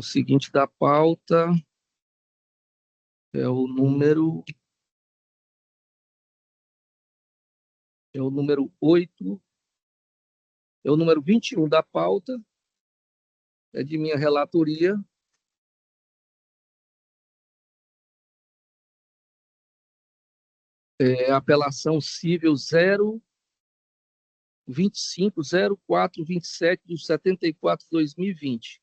O seguinte da pauta é o número 8, é o número 21 da pauta, é de minha relatoria. É apelação civil 0250427 de 74/2020,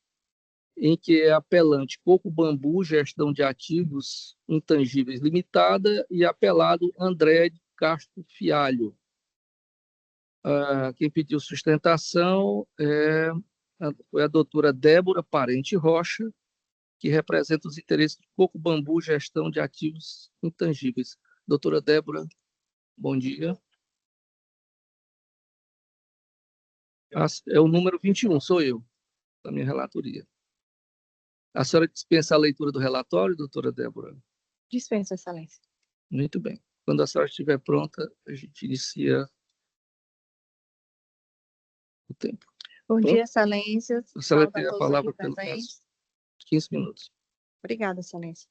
em que é apelante Coco Bambu Gestão de Ativos Intangíveis Limitada e apelado André de Castro Fialho. Quem pediu sustentação foi a doutora Débora Parente Rocha, que representa os interesses de Coco Bambu Gestão de Ativos Intangíveis. Doutora Débora, bom dia. É o número 21, sou eu, da minha relatoria. A senhora dispensa a leitura do relatório, doutora Débora? Dispensa, excelência. Muito bem. Quando a senhora estiver pronta, a gente inicia o tempo. Bom dia, excelência. A senhora tem a palavra pelo menos 15 minutos. Obrigada, excelência.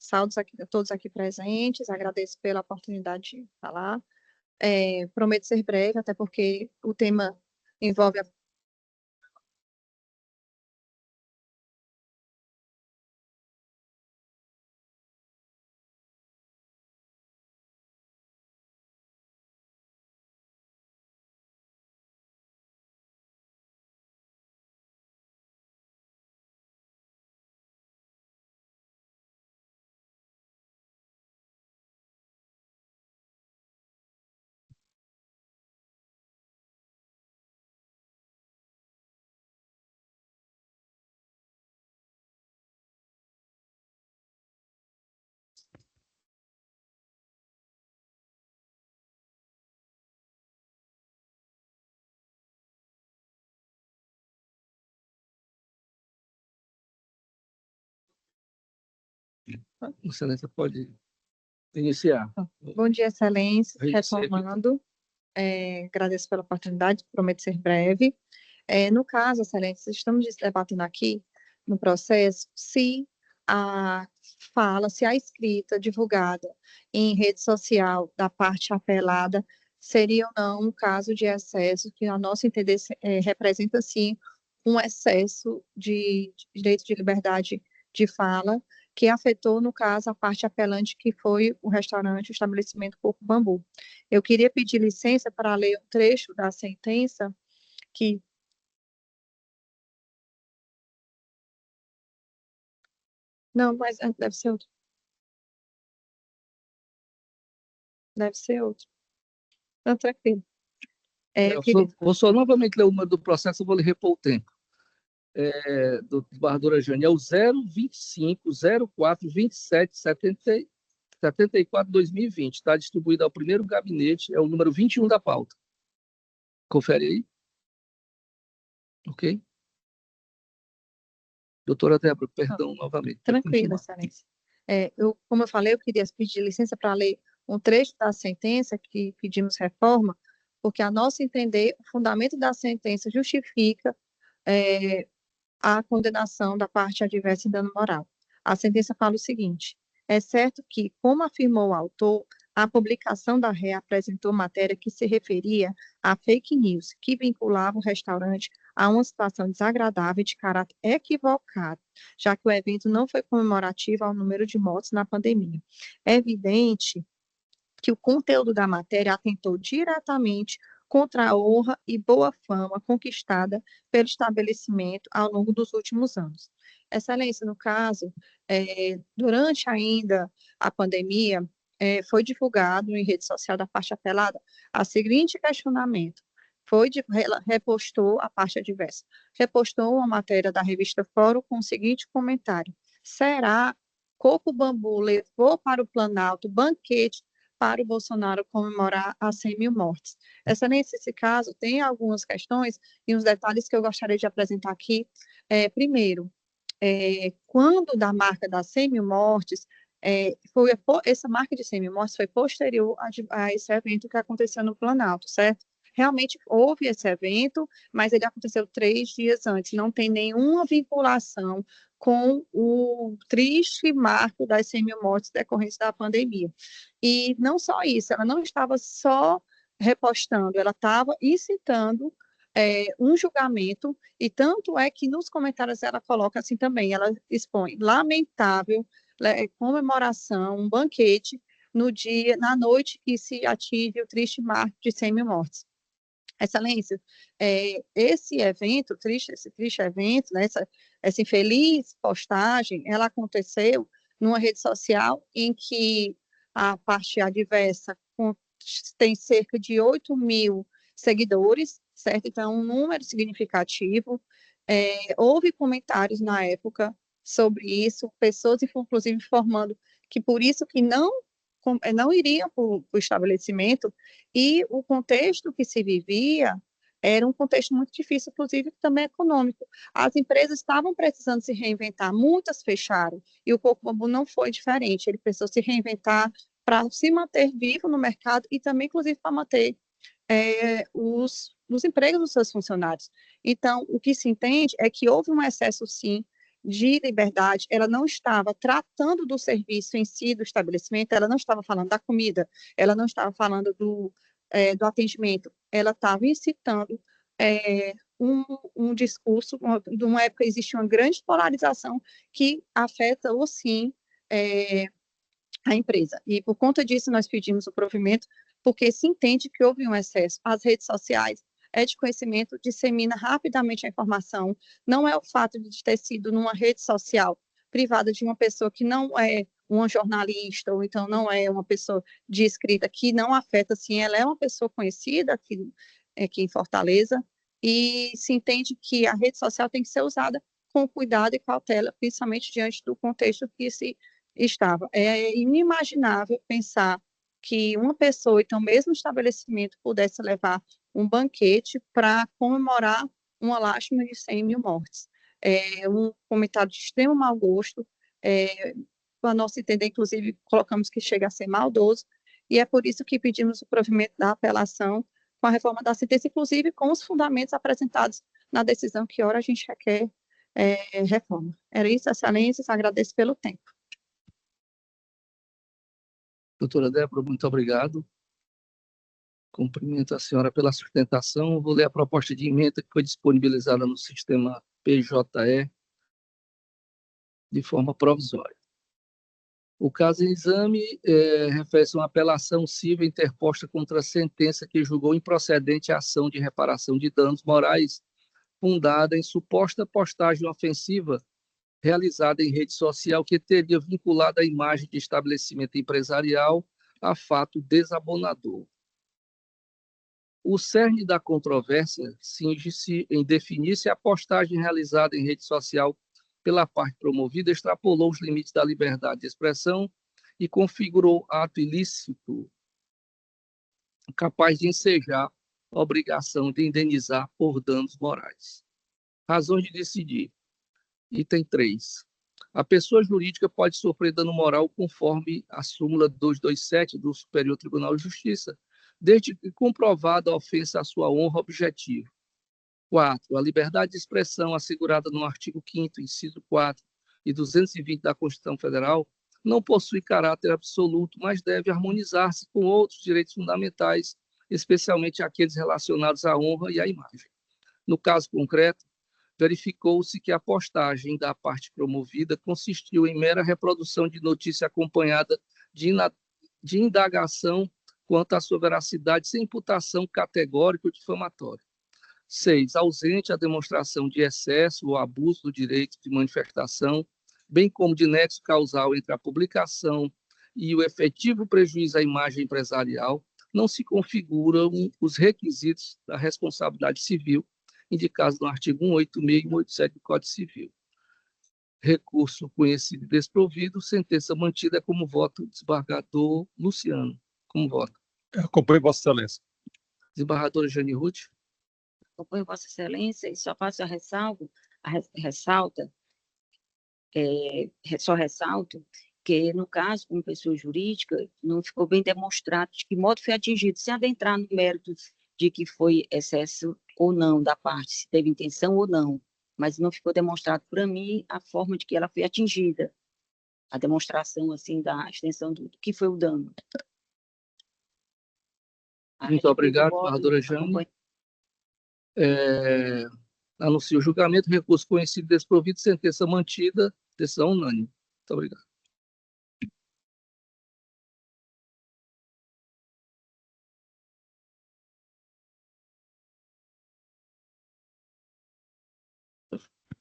Saúdos a todos aqui presentes, agradeço pela oportunidade de falar. Prometo ser breve, até porque o tema envolve a Excelência, pode iniciar. Bom dia, excelência. Retomando, agradeço pela oportunidade, prometo ser breve. No caso, excelência, estamos debatendo aqui no processo se a escrita divulgada em rede social da parte apelada seria ou não um caso de excesso, que, a nosso entender, representa, sim, um excesso de direito de liberdade de fala, que afetou, no caso, a parte apelante, que foi o restaurante, o estabelecimento Coco Bambu. Eu queria pedir licença para ler um trecho da sentença que... Não, mas deve ser outro. Deve ser outro. Não, tranquilo. Vou só novamente ler o número do processo, eu vou lhe repor o tempo. Do Barbadora Jane, é o 025042774/2020. Está distribuído ao primeiro gabinete, é o número 21 da pauta. Confere aí. Ok? Doutora Débora, perdão novamente. Tranquilo, excelência. Como eu falei, eu queria pedir licença para ler um trecho da sentença que pedimos reforma, porque, a nosso entender, o fundamento da sentença justifica a condenação da parte adversa em dano moral. A sentença fala o seguinte: é certo que, como afirmou o autor, a publicação da ré apresentou matéria que se referia a fake news, que vinculava o restaurante a uma situação desagradável de caráter equivocado, já que o evento não foi comemorativo ao número de mortes na pandemia. É evidente que o conteúdo da matéria atentou diretamente contra a honra e boa fama conquistada pelo estabelecimento ao longo dos últimos anos. Excelência, no caso, durante ainda a pandemia, foi divulgado em rede social da parte apelada o seguinte questionamento: repostou a parte adversa, repostou uma matéria da revista Fórum com o seguinte comentário: será Coco Bambu levou para o Planalto banquete para o Bolsonaro comemorar as 100.000 mortes? Excelência, nesse caso, tem algumas questões e uns detalhes que eu gostaria de apresentar aqui. Primeiro, quando da marca das 100.000 mortes, essa marca de 100.000 mortes foi posterior a esse evento que aconteceu no Planalto, certo? Realmente houve esse evento, mas ele aconteceu 3 dias antes, não tem nenhuma vinculação com o triste marco das 100 mil mortes decorrentes da pandemia. E não só isso, ela não estava só repostando, ela estava incitando um julgamento, e tanto é que nos comentários ela coloca assim também, ela expõe lamentável comemoração, um banquete na noite que se atinge o triste marco de 100 mil mortes. Excelência, esse evento, esse triste evento, né, essa infeliz postagem, ela aconteceu numa rede social em que a parte adversa tem cerca de 8 mil seguidores, certo? Então, um número significativo. Houve comentários na época sobre isso, pessoas, inclusive, informando que por isso que não iriam para o estabelecimento, e o contexto que se vivia era um contexto muito difícil, inclusive também econômico. As empresas estavam precisando se reinventar, muitas fecharam, e o Coco Bambu não foi diferente, ele precisou se reinventar para se manter vivo no mercado e também, inclusive, para manter os empregos dos seus funcionários. Então, o que se entende é que houve um excesso, sim, de liberdade, ela não estava tratando do serviço em si, do estabelecimento, ela não estava falando da comida, ela não estava falando do atendimento, ela estava incitando um discurso, numa época existe uma grande polarização que afeta, ou sim, a empresa. E por conta disso nós pedimos o provimento, porque se entende que houve um excesso. As redes sociais de conhecimento, dissemina rapidamente a informação, não é o fato de ter sido numa rede social privada de uma pessoa que não é uma jornalista, ou então não é uma pessoa de escrita, que não afeta, sim, ela é uma pessoa conhecida aqui em Fortaleza, e se entende que a rede social tem que ser usada com cuidado e cautela, principalmente diante do contexto que se estava. É inimaginável pensar que uma pessoa, então, mesmo estabelecimento, pudesse levar um banquete para comemorar uma lástima de 100 mil mortes. Um comentário de extremo mau gosto, para nosso entender, inclusive, colocamos que chega a ser maldoso, e é por isso que pedimos o provimento da apelação com a reforma da sentença, inclusive com os fundamentos apresentados na decisão que ora a gente requer reforma. Era isso, excelências, agradeço pelo tempo. Doutora Débora, muito obrigado. Cumprimento a senhora pela sustentação. Vou ler a proposta de emenda que foi disponibilizada no sistema PJE de forma provisória. O caso em exame refere-se a uma apelação civil interposta contra a sentença que julgou improcedente a ação de reparação de danos morais fundada em suposta postagem ofensiva realizada em rede social que teria vinculado a imagem de estabelecimento empresarial a fato desabonador. O cerne da controvérsia cinge-se em definir se a postagem realizada em rede social pela parte promovida extrapolou os limites da liberdade de expressão e configurou ato ilícito capaz de ensejar a obrigação de indenizar por danos morais. Razões de decidir. Item 3. A pessoa jurídica pode sofrer dano moral conforme a súmula 227 do Superior Tribunal de Justiça, desde que comprovada a ofensa à sua honra objetiva. 4. A liberdade de expressão assegurada no artigo 5º, inciso 4 e 220 da Constituição Federal não possui caráter absoluto, mas deve harmonizar-se com outros direitos fundamentais, especialmente aqueles relacionados à honra e à imagem. No caso concreto, verificou-se que a postagem da parte promovida consistiu em mera reprodução de notícia acompanhada de indagação quanto à sua veracidade, sem imputação categórica ou difamatória. 6. Ausente a demonstração de excesso ou abuso do direito de manifestação, bem como de nexo causal entre a publicação e o efetivo prejuízo à imagem empresarial, não se configuram os requisitos da responsabilidade civil indicados no artigo 186 e 187 do Código Civil. Recurso conhecido e desprovido, sentença mantida como voto desembargador Luciano. Como voto? Acompanho Vossa Excelência. Desembargadora Jane Ruth. Acompanho Vossa Excelência e só faço só ressalto que, no caso, como pessoa jurídica, não ficou bem demonstrado de que modo foi atingido, sem adentrar no mérito de que foi excesso ou não da parte, se teve intenção ou não. mas não ficou demonstrado para mim a forma de que ela foi atingida, a demonstração assim da extensão do que foi o dano. Muito obrigado, senadora Jane. Anuncio o julgamento, recurso conhecido desprovido, sentença mantida, decisão unânime. Muito obrigado.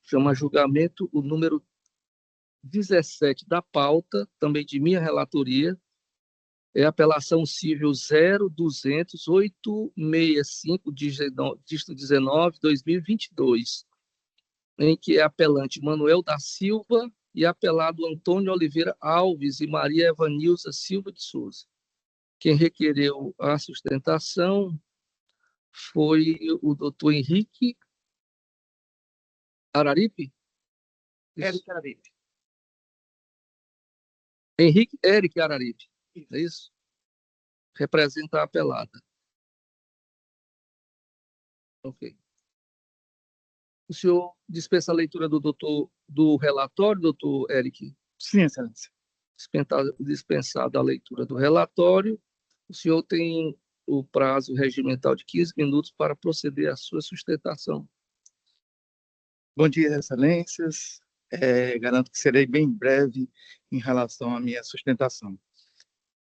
Chama a julgamento o número 17 da pauta, também de minha relatoria, é a apelação civil 0200865, dígito 19, 2022, em que é apelante Manuel da Silva e apelado Antônio Oliveira Alves e Maria Evanilza Silva de Souza. Quem requereu a sustentação foi o doutor Henrique Araripe? Érico Araripe. Eric Araripe, é isso? Representa a apelada. Ok. O senhor dispensa a leitura do relatório, doutor Eric? Sim, excelência. Dispensada a leitura do relatório, o senhor tem o prazo regimental de 15 minutos para proceder à sua sustentação. Bom dia, excelências. Garanto que serei bem breve em relação à minha sustentação.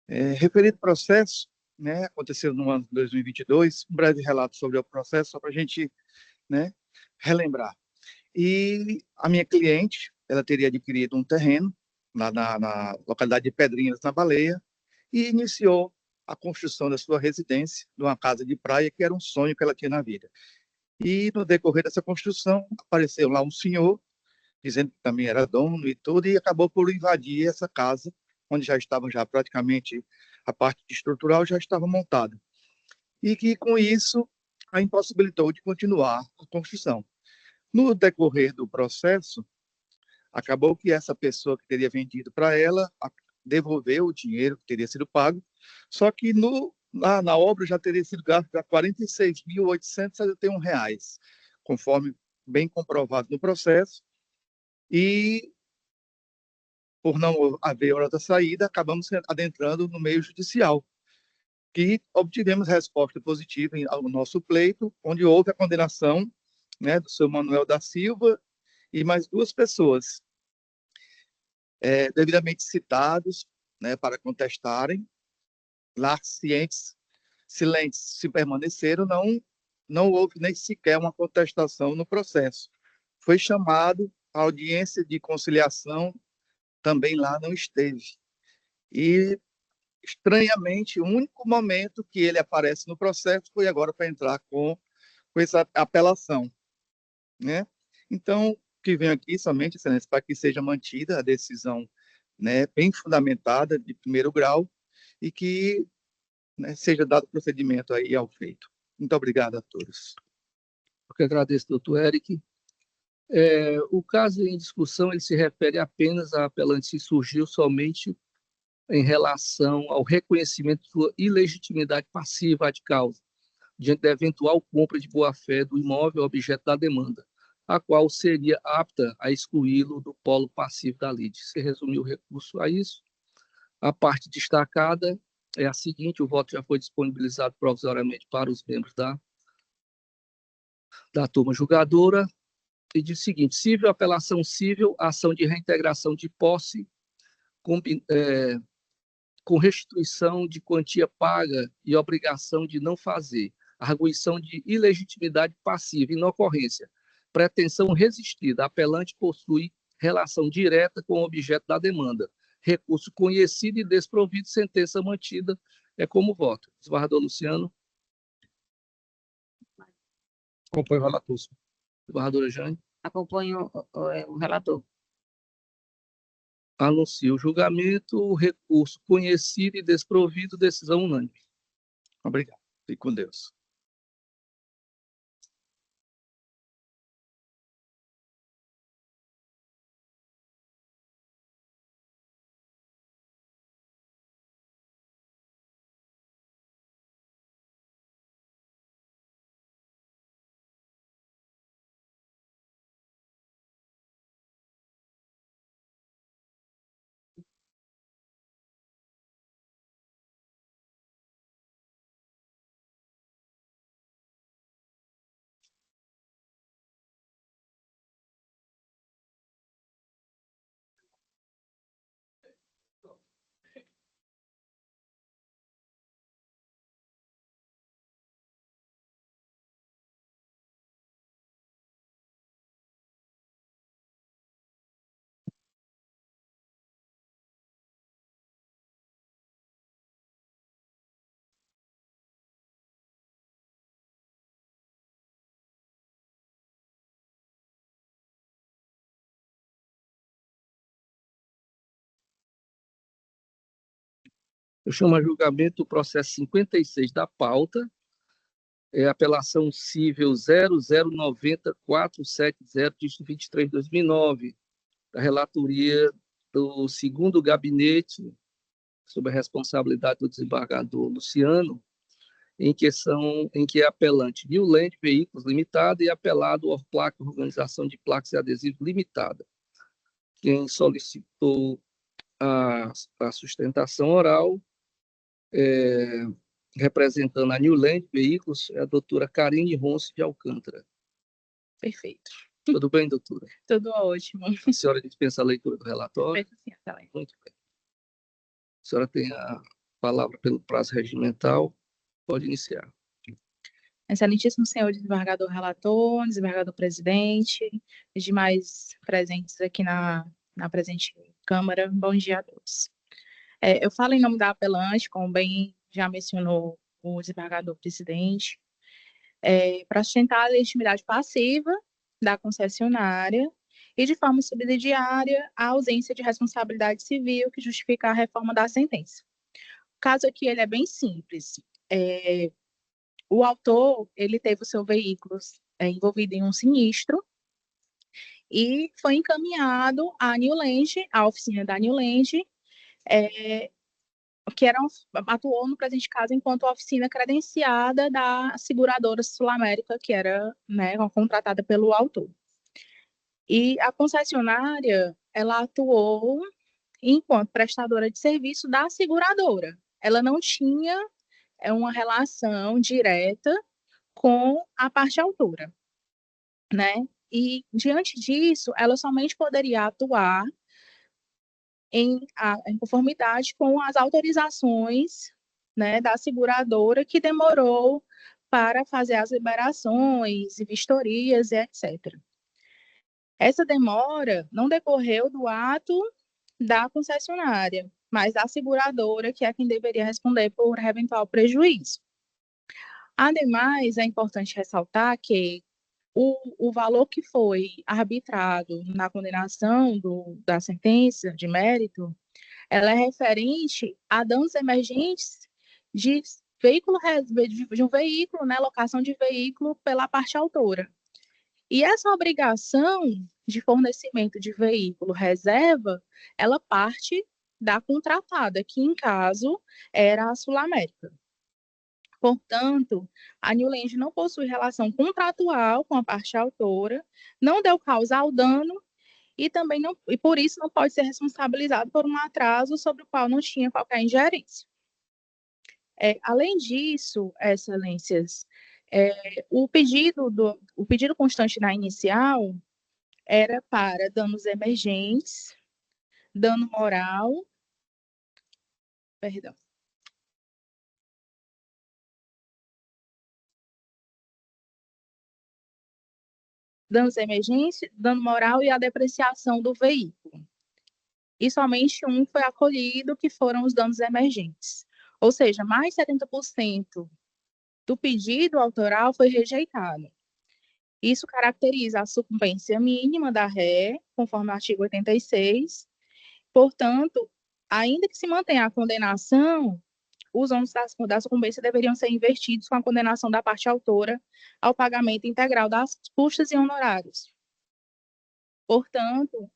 Referido processo, né, aconteceu no ano de 2022, um breve relato sobre o processo, só para a gente, né, relembrar. E a minha cliente, ela teria adquirido um terreno lá na localidade de Pedrinhas, na Baleia, e iniciou a construção da sua residência, de uma casa de praia, que era um sonho que ela tinha na vida. E no decorrer dessa construção, apareceu lá um senhor, dizendo que também era dono e tudo, e acabou por invadir essa casa, onde já estava já praticamente a parte estrutural já estava montada. E que com isso a impossibilitou de continuar a construção. No decorrer do processo, acabou que essa pessoa que teria vendido para ela devolveu o dinheiro que teria sido pago, só que na obra já teria sido gasto R$ 46.861, conforme bem comprovado no processo, e por não haver outra saída, acabamos adentrando no meio judicial, que obtivemos resposta positiva ao nosso pleito, onde houve a condenação, né, do seu Manuel da Silva e mais duas pessoas, devidamente citados, né, para contestarem, lá silentes se permaneceram, não houve nem sequer uma contestação no processo. Foi chamado, a audiência de conciliação também lá não esteve. E, estranhamente, o único momento que ele aparece no processo foi agora para entrar com essa apelação, né? Então, o que vem aqui somente, excelência, para que seja mantida a decisão, né, bem fundamentada, de primeiro grau, e que, né, seja dado procedimento aí ao feito. Muito obrigado a todos. Eu que agradeço, doutor Eric. O caso em discussão ele se refere apenas à apelante que surgiu somente em relação ao reconhecimento de sua ilegitimidade passiva de causa, diante da eventual compra de boa-fé do imóvel objeto da demanda, a qual seria apta a excluí-lo do polo passivo da lide. Se resumiu o recurso a isso. A parte destacada é a seguinte: o voto já foi disponibilizado provisoriamente para os membros da turma julgadora, e diz o seguinte: cível, apelação cível, ação de reintegração de posse, com restituição de quantia paga e obrigação de não fazer, arguição de ilegitimidade passiva, inocorrência, pretensão resistida, apelante possui relação direta com o objeto da demanda, recurso conhecido e desprovido, sentença mantida, é como voto. Desembargador Luciano. Acompanho o relator. Desembargadora Jane. Acompanho o relator. Anuncio o julgamento, o recurso conhecido e desprovido, decisão unânime. Obrigado. Fique com Deus. Eu chamo a julgamento o processo 56 da pauta, apelação civil 0090470, dígito 23/2009, da relatoria do segundo gabinete, sob a responsabilidade do desembargador Luciano, em que é apelante New Land Veículos Limitada e apelado Orplac, Organização de Placas e Adesivos Limitada. Quem solicitou a sustentação oral, representando a New Land Veículos, é a doutora Karine Ronce de Alcântara. Perfeito. Tudo bem, doutora? Tudo ótimo. A senhora dispensa a leitura do relatório? Perfeito, sim, excelente. Muito bem. A senhora tem a palavra pelo prazo regimental. Pode iniciar. Excelentíssimo senhor desembargador relator, desembargador presidente, e demais presentes aqui na presente Câmara, bom dia a todos. Eu falo em nome da apelante, como bem já mencionou o desembargador presidente, para sustentar a legitimidade passiva da concessionária e, de forma subsidiária, a ausência de responsabilidade civil que justifica a reforma da sentença. O caso aqui ele é bem simples. O autor, ele teve o seu veículo envolvido em um sinistro e foi encaminhado à New Land, à oficina da New Land, que atuou no presente caso enquanto oficina credenciada da seguradora Sul-América, que era, né, contratada pelo autor. E a concessionária, ela atuou enquanto prestadora de serviço da seguradora. Ela não tinha uma relação direta com a parte autora, né? E, diante disso, ela somente poderia atuar em conformidade com as autorizações, né, da seguradora, que demorou para fazer as liberações e vistorias, e etc. Essa demora não decorreu do ato da concessionária, mas da seguradora, que é quem deveria responder por eventual prejuízo. Ademais, é importante ressaltar que o valor que foi arbitrado na condenação da sentença de mérito, ela é referente a danos emergentes de um veículo, né, locação de veículo pela parte autora. E essa obrigação de fornecimento de veículo reserva, ela parte da contratada, que em caso era a Sul-América. Portanto, a New Land não possui relação contratual com a parte autora, não deu causa ao dano e também não, e por isso não pode ser responsabilizado por um atraso sobre o qual não tinha qualquer ingerência. Além disso, excelências, o pedido constante na inicial era para danos emergentes, dano moral, perdão, danos emergentes, dano moral e a depreciação do veículo. E somente um foi acolhido, que foram os danos emergentes. Ou seja, mais 70% do pedido autoral foi rejeitado. Isso caracteriza a sucumbência mínima da ré, conforme o artigo 86. Portanto, ainda que se mantenha a condenação, os ônus da sucumbência deveriam ser invertidos com a condenação da parte autora ao pagamento integral das custas e honorários. Portanto,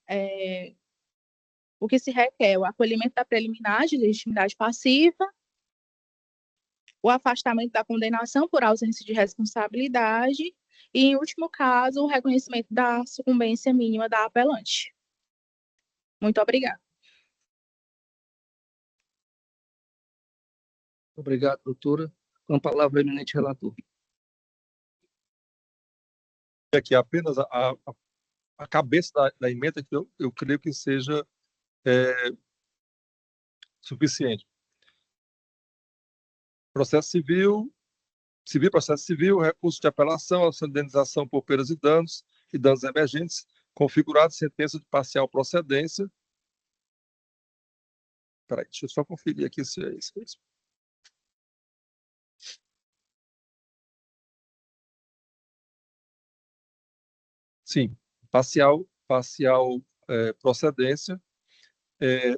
o que se requer é o acolhimento da preliminar de legitimidade passiva, o afastamento da condenação por ausência de responsabilidade e, em último caso, o reconhecimento da sucumbência mínima da apelante. Muito obrigada. Obrigado, doutora. Com a palavra, o eminente relator. Aqui apenas a cabeça da emenda, que eu creio que seja suficiente. Processo civil, processo civil, recurso de apelação, indenização por perdas e danos emergentes, configurado sentença de parcial procedência. Peraí, deixa eu só conferir aqui se é isso mesmo. Sim, parcial procedência,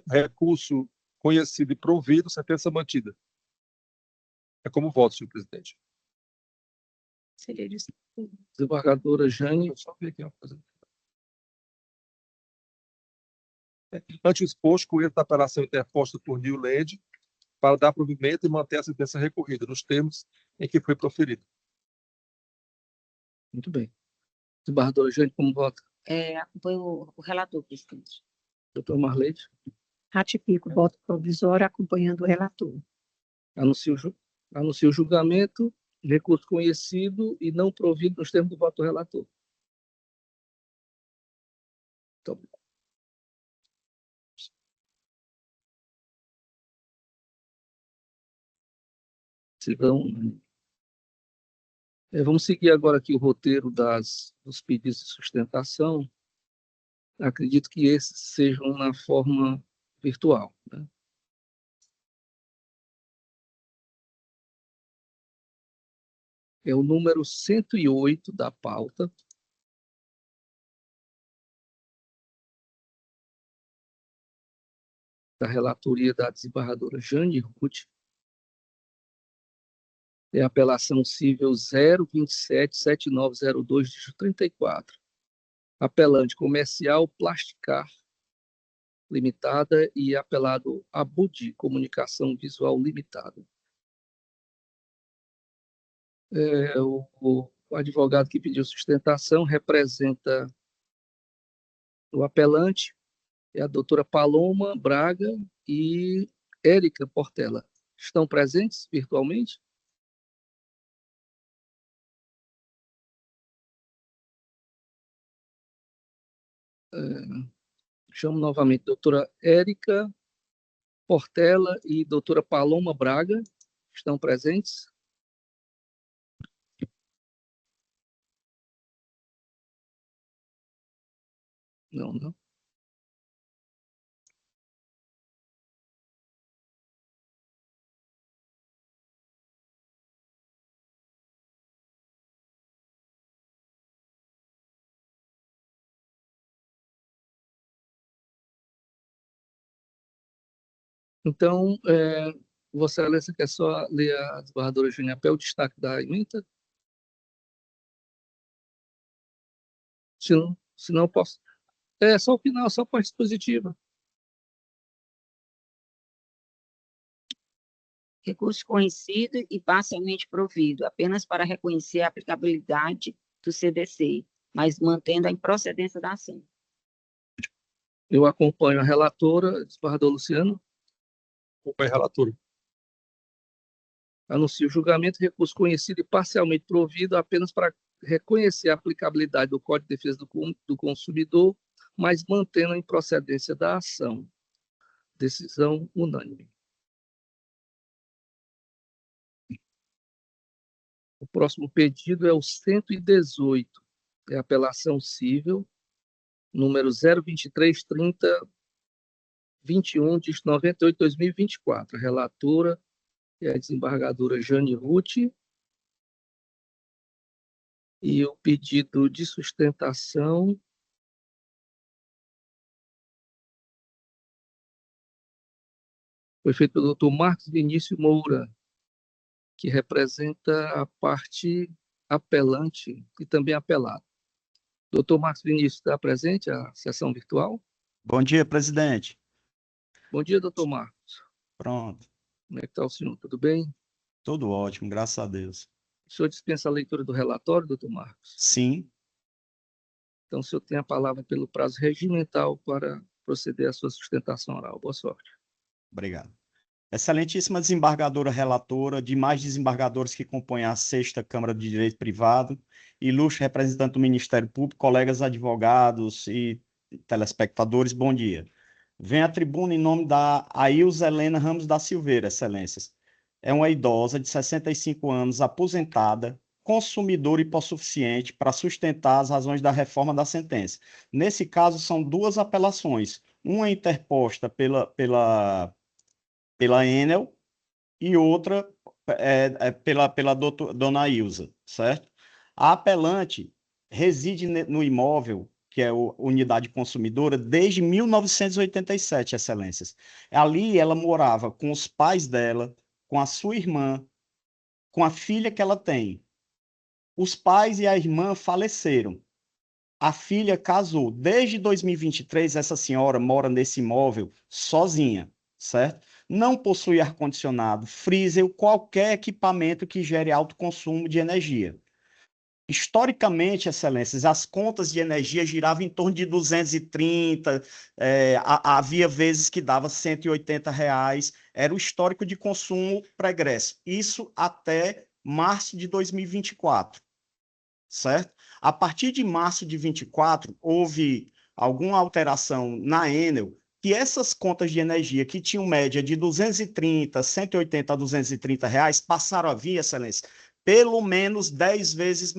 recurso conhecido e provido, sentença mantida. É como voto, senhor presidente. Seria disso. Desembargadora Jane. Deixa eu só ver aqui uma coisa. Ante o exposto, com o da apelação interposta por New Land, para dar provimento e manter a sentença recorrida, nos termos em que foi proferida. Muito bem. Desembargadora Jane, como vota? Acompanho o relator, presidente. Doutor Marleide? Ratifico o voto provisório acompanhando o relator. Anuncio o julgamento, recurso conhecido e não provido nos termos do voto do relator. Muito obrigado. Vamos seguir agora aqui o roteiro dos pedidos de sustentação. Acredito que esses sejam na forma virtual, né? É o número 108 da pauta. Da relatoria da desembargadora Jane Ruth. É a apelação civil 0277902 de 34. Apelante Comercial Plasticar Limitada e apelado Abudi Comunicação Visual Limitada. O advogado que pediu sustentação representa o apelante, é a doutora Paloma Braga e Érica Portela. Estão presentes virtualmente? Chamo novamente doutora Érica Portela e doutora Paloma Braga. Estão presentes? Não. Então, Vossa Excelência quer só ler a desembargadora Jane Apel, o destaque da emenda? Se não posso. Só o final, só a parte dispositiva. Recurso conhecido e parcialmente provido, apenas para reconhecer a aplicabilidade do CDC, mas mantendo a improcedência da ação. Eu acompanho a relatora, desembargador Luciano. Acompanho a relatora. Anuncio o julgamento, recurso conhecido e parcialmente provido apenas para reconhecer a aplicabilidade do Código de Defesa do Consumidor, mas mantendo a improcedência da ação. Decisão unânime. O próximo pedido é o 118, é a apelação civil, número 0233021, de 98/2024. A relatora é a desembargadora Jane Ruth. E o pedido de sustentação foi feito pelo doutor Marcos Vinícius Moura, que representa a parte apelante e também apelado. Doutor Marcos Vinícius, está presente à sessão virtual? Bom dia, presidente. Bom dia, doutor Marcos. Pronto. Como é que está o senhor? Tudo bem? Tudo ótimo, graças a Deus. O senhor dispensa a leitura do relatório, doutor Marcos? Sim. Então, o senhor tem a palavra pelo prazo regimental para proceder à sua sustentação oral. Boa sorte. Obrigado. Excelentíssima desembargadora relatora, demais desembargadores que compõem a 6ª Câmara de Direito Privado, ilustre representante do Ministério Público, colegas advogados e telespectadores, bom dia. Venho à tribuna em nome da Ailza Helena Ramos da Silveira, excelências. É uma idosa de 65 anos, aposentada, consumidora hipossuficiente para sustentar as razões da reforma da sentença. Nesse caso, são duas apelações, uma interposta pela Enel e outra pela dona Ilza, certo? A apelante reside no imóvel que é a unidade consumidora, desde 1987, Excelências. Ali ela morava com os pais dela, com a sua irmã, com a filha que ela tem. Os pais e a irmã faleceram. A filha casou. Desde 2023, essa senhora mora nesse imóvel sozinha, certo? Não possui ar-condicionado, freezer ou qualquer equipamento que gere alto consumo de energia. Historicamente, Excelências, as contas de energia giravam em torno de 230, havia vezes que dava R$ 180, era o histórico de consumo pregresso. Isso até março de 2024, certo? A partir de março de 2024, houve alguma alteração na Enel, que essas contas de energia que tinham média de 230, 180 a 230 reais, passaram a vir, Excelência, pelo menos 10 vezes,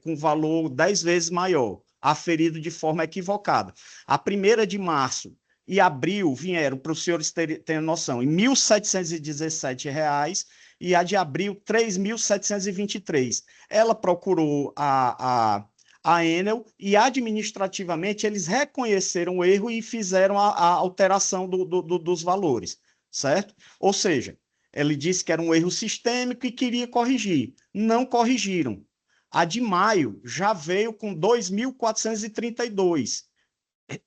com valor 10 vezes maior, aferido de forma equivocada. A 1ª de março e abril vieram, para os senhores terem noção, em R$ 1.717, e a de abril, R$ 3.723. Ela procurou a Enel e, administrativamente, eles reconheceram o erro e fizeram a alteração dos valores, certo? Ou seja, ele disse que era um erro sistêmico e queria corrigir. Não corrigiram. A de maio já veio com 2.432.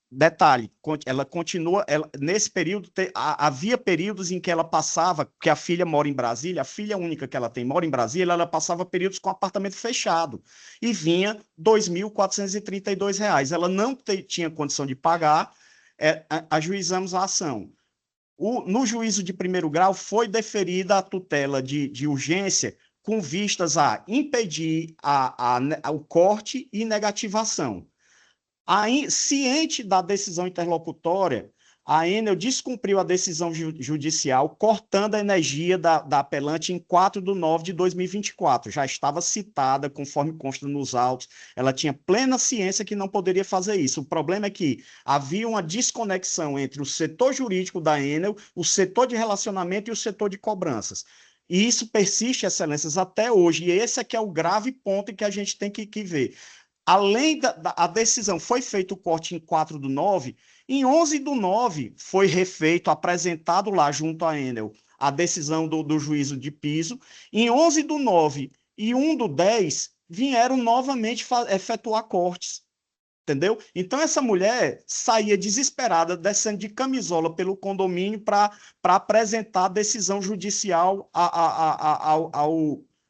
Detalhe, ela continua, nesse período, havia períodos em que ela passava, que a filha mora em Brasília, a filha única que ela tem mora em Brasília, ela passava períodos com apartamento fechado, e vinha R$ 2.432. Ela não tinha condição de pagar, ajuizamos a ação. No juízo de 1º grau, foi deferida a tutela de urgência com vistas a impedir o corte e negativação. Ciente da decisão interlocutória, a Enel descumpriu a decisão judicial, cortando a energia da apelante em 4/9/2024. Já estava citada, conforme consta nos autos, ela tinha plena ciência que não poderia fazer isso. O problema é que havia uma desconexão entre o setor jurídico da Enel, o setor de relacionamento e o setor de cobranças. E isso persiste, Excelências, até hoje. E esse é que é o grave ponto em que a gente tem que ver. Além da decisão, foi feito o corte em 4/9, em 11/9 foi refeito, apresentado lá junto à Enel, a decisão do juízo de piso. Em 11/9 e 1/10 vieram novamente efetuar cortes, entendeu? Então essa mulher saía desesperada, descendo de camisola pelo condomínio para apresentar a decisão judicial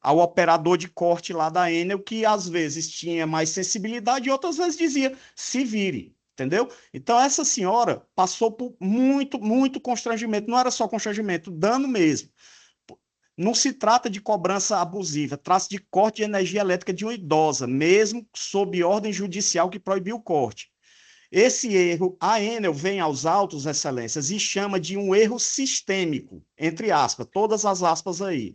ao operador de corte lá da Enel, que às vezes tinha mais sensibilidade e outras vezes dizia, se vire, entendeu? Então essa senhora passou por muito constrangimento, não era só constrangimento, dano mesmo. Não se trata de cobrança abusiva, trata-se de corte de energia elétrica de uma idosa, mesmo sob ordem judicial que proibiu o corte. Esse erro, a Enel vem aos autos, Excelências, e chama de um erro sistêmico, entre aspas, todas as aspas aí,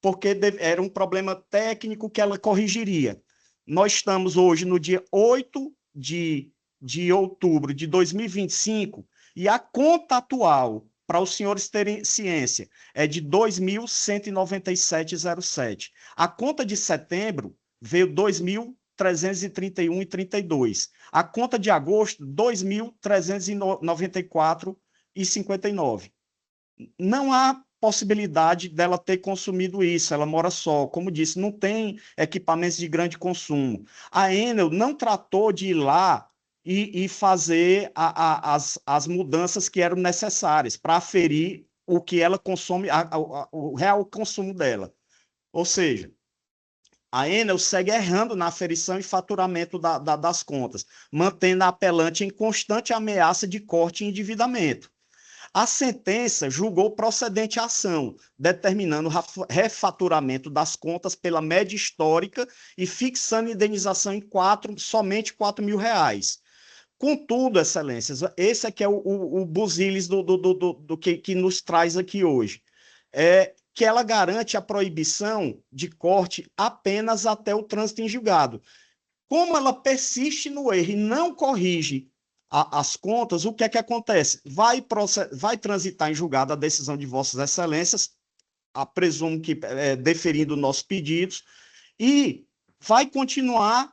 porque era um problema técnico que ela corrigiria. Nós estamos hoje no dia 8 de outubro de 2025 e a conta atual, para os senhores terem ciência, é de 2.197,07. A conta de setembro veio 2.331,32. A conta de agosto, 2.394,59. Não há possibilidade dela ter consumido isso, ela mora só, como disse, não tem equipamentos de grande consumo. A Enel não tratou de ir lá e fazer as mudanças que eram necessárias para aferir o que ela consome, o real consumo dela. Ou seja, a Enel segue errando na aferição e faturamento das contas, mantendo a apelante em constante ameaça de corte e endividamento. A sentença julgou procedente a ação, determinando o refaturamento das contas pela média histórica e fixando indenização em somente R$ 4.000. Contudo, Excelências, esse é que é o busilis do que nos traz aqui hoje. Que ela garante a proibição de corte apenas até o trânsito em julgado. Como ela persiste no erro e não corrige as contas, o que é que acontece? Vai transitar em julgado a decisão de Vossas Excelências, presumo que deferindo nossos pedidos, e vai continuar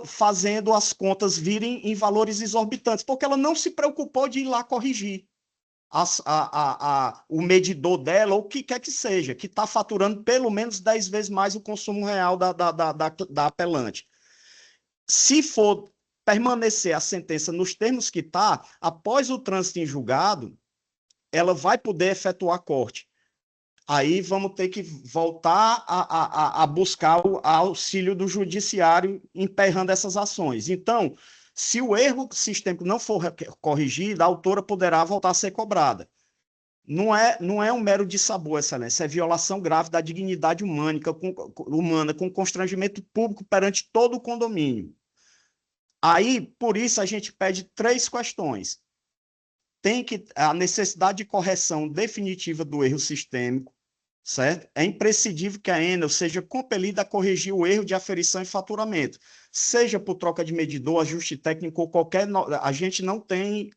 fazendo as contas virem em valores exorbitantes, porque ela não se preocupou de ir lá corrigir o medidor dela, ou o que quer que seja, que está faturando pelo menos 10 vezes mais o consumo real da apelante. Se for permanecer a sentença nos termos que está, após o trânsito em julgado, ela vai poder efetuar corte. Aí vamos ter que voltar a buscar o auxílio do judiciário emperrando essas ações. Então, se o erro sistêmico não for corrigido, a autora poderá voltar a ser cobrada. Não é um mero dissabor, Excelência, é violação grave da dignidade humana com constrangimento público perante todo o condomínio. Aí, por isso, a gente pede 3 questões. Tem que a necessidade de correção definitiva do erro sistêmico, certo? É imprescindível que a Enel seja compelida a corrigir o erro de aferição e faturamento, seja por troca de medidor, ajuste técnico ou qualquer... A gente não tem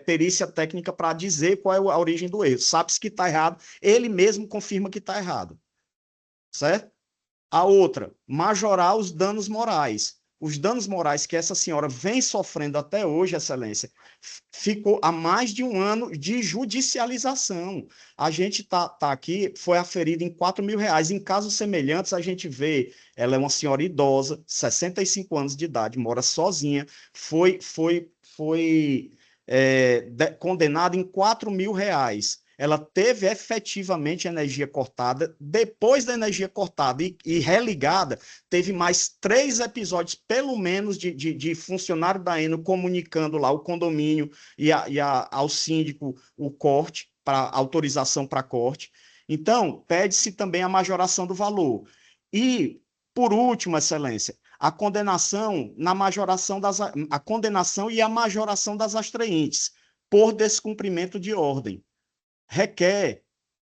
perícia técnica para dizer qual é a origem do erro. Sabe-se que está errado, ele mesmo confirma que está errado, certo? A outra, majorar os danos morais. Os danos morais que essa senhora vem sofrendo até hoje, Excelência, ficou há mais de um ano de judicialização. A gente tá aqui, foi aferida em R$ 4.000. Em casos semelhantes, a gente vê, ela é uma senhora idosa, 65 anos de idade, mora sozinha, foi condenada em R$ 4.000. Ela teve efetivamente energia cortada. Depois da energia cortada e religada, teve mais 3 episódios, pelo menos, de funcionário da Enel comunicando lá o condomínio e ao síndico o corte, autorização para corte. Então, pede-se também a majoração do valor. E, por último, Excelência, a condenação e a majoração das astraentes por descumprimento de ordem. Requer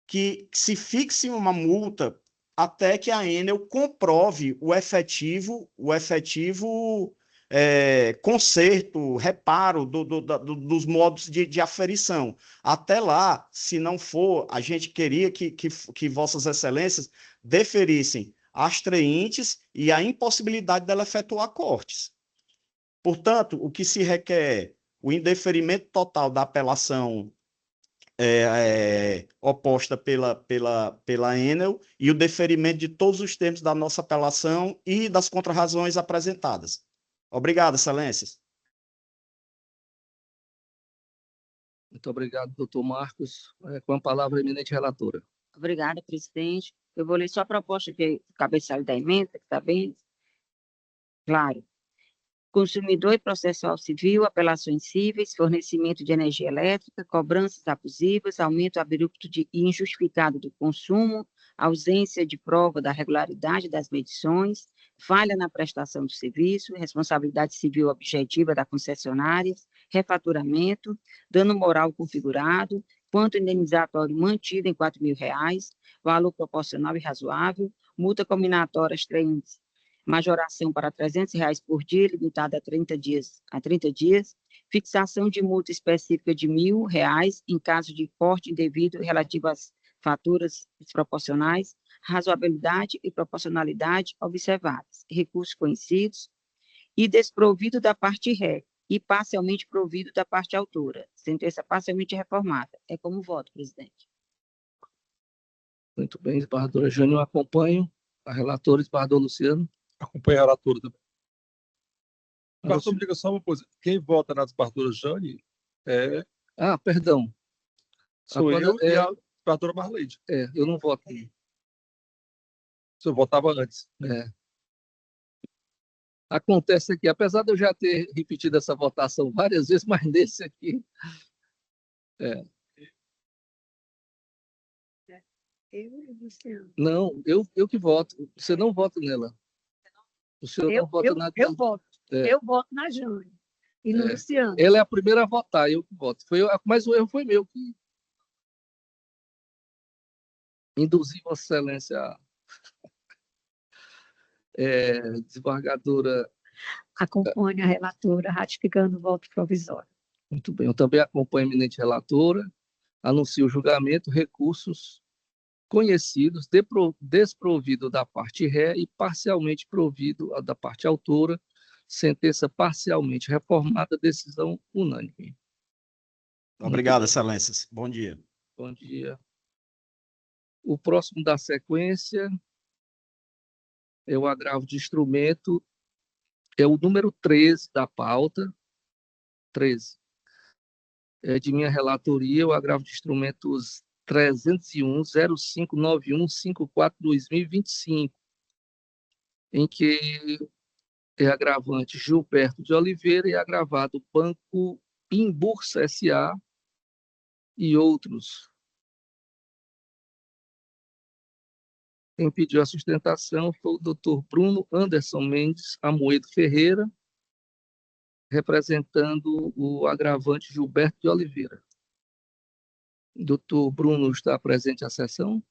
que se fixe uma multa até que a Enel comprove o efetivo conserto, reparo dos modos de aferição. Até lá, se não for, a gente queria que Vossas Excelências deferissem astraentes e a impossibilidade dela efetuar cortes. Portanto, o que se requer é o indeferimento total da apelação oposta pela Enel e o deferimento de todos os termos da nossa apelação e das contrarrazões apresentadas. Obrigado, Excelências. Muito obrigado, doutor Marcos. Com a palavra, a eminente relatora. Obrigada, presidente. Eu vou ler só a proposta que o cabeçalho da emenda, que está bem claro. Consumidor e processual civil, apelações cíveis, fornecimento de energia elétrica, cobranças abusivas, aumento abrupto e injustificado do consumo, ausência de prova da regularidade das medições, falha na prestação do serviço, responsabilidade civil objetiva da concessionária, refaturamento, dano moral configurado, quanto indenizatório mantido em R$ 4.000, valor proporcional e razoável, multa combinatória extraente, majoração para R$ 300 por dia, limitada a 30 dias, fixação de multa específica de R$ 1.000 em caso de corte indevido relativo às faturas desproporcionais, razoabilidade e proporcionalidade observadas, recursos conhecidos e desprovido da parte ré e parcialmente provido da parte autora, sentença parcialmente reformada. É como voto, presidente. Muito bem, esbarradora Jânio, eu acompanho. A relatora, esbarrador Luciano. Acompanha a relatora também. Pastor, me diga só uma coisa. Quem vota na esbarradora Jane é... Ah, perdão. Sou eu e a esbarradora Marleide. Eu não voto. O senhor votava antes. Acontece aqui, apesar de eu já ter repetido essa votação várias vezes, mas nesse aqui... Não, eu que voto. Você não vota nela. O senhor não vota na... Eu voto. Eu voto na Jane e no Luciano. Ela é a primeira a votar, eu que voto. Mas o erro foi meu, que induzi Vossa Excelência a desembargadora. Acompanha a relatora, ratificando o voto provisório. Muito bem, eu também acompanho a eminente relatora, anuncio o julgamento, recursos conhecidos, desprovido da parte ré e parcialmente provido da parte autora, sentença parcialmente reformada, decisão unânime. Obrigado, Excelências. Bom dia. Bom dia. O próximo da sequência é o agravo de instrumento, é o número 13 da pauta, 13. É de minha relatoria, o agravo de instrumentos 301-0591-54-2025, em que é agravante Gilberto de Oliveira e agravado Banco Imbursa S.A. e outros. Quem pediu a sustentação foi o doutor Bruno Anderson Mendes Amoedo Ferreira, representando o agravante Gilberto de Oliveira. Doutor Bruno está presente à sessão?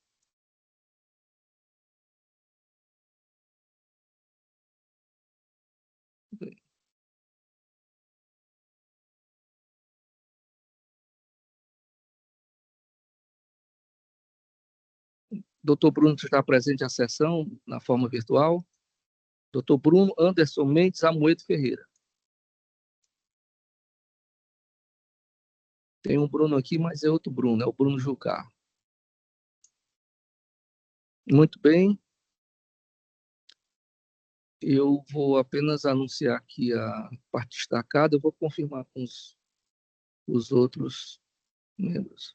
Doutor Bruno está presente à sessão na forma virtual? Doutor Bruno Anderson Mendes Amoedo Ferreira. Tem um Bruno aqui, mas é outro Bruno, é o Bruno Jucá. Muito bem. Eu vou apenas anunciar aqui a parte destacada, eu vou confirmar com os outros membros.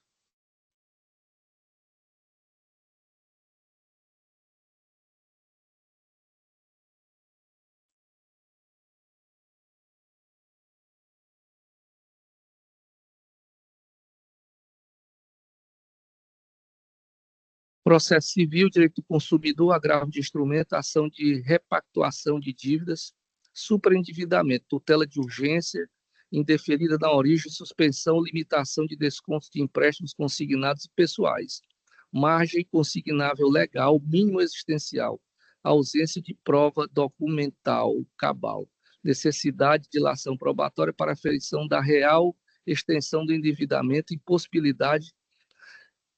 Processo civil, direito do consumidor, agravo de instrumento, ação de repactuação de dívidas, superendividamento, tutela de urgência, indeferida na origem, suspensão, limitação de descontos de empréstimos consignados e pessoais, margem consignável legal, mínimo existencial, ausência de prova documental cabal, necessidade de dilação probatória para aferição da real extensão do endividamento e possibilidade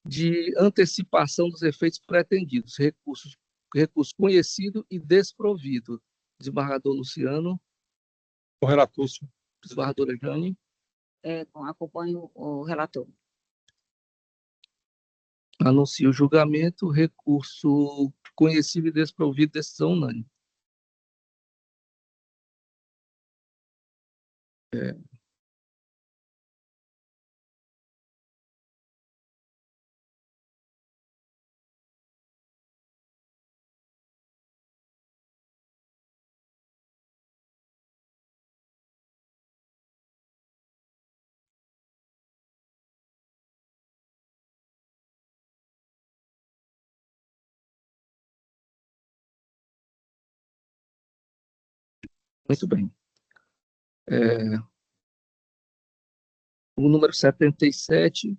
de antecipação dos efeitos pretendidos, recurso conhecido e desprovido. Desembargador Luciano. O relator, senhor. Desembargadora Jane. Acompanho o relator. Anuncio o julgamento, recurso conhecido e desprovido, decisão unânime. Muito bem. O número 77,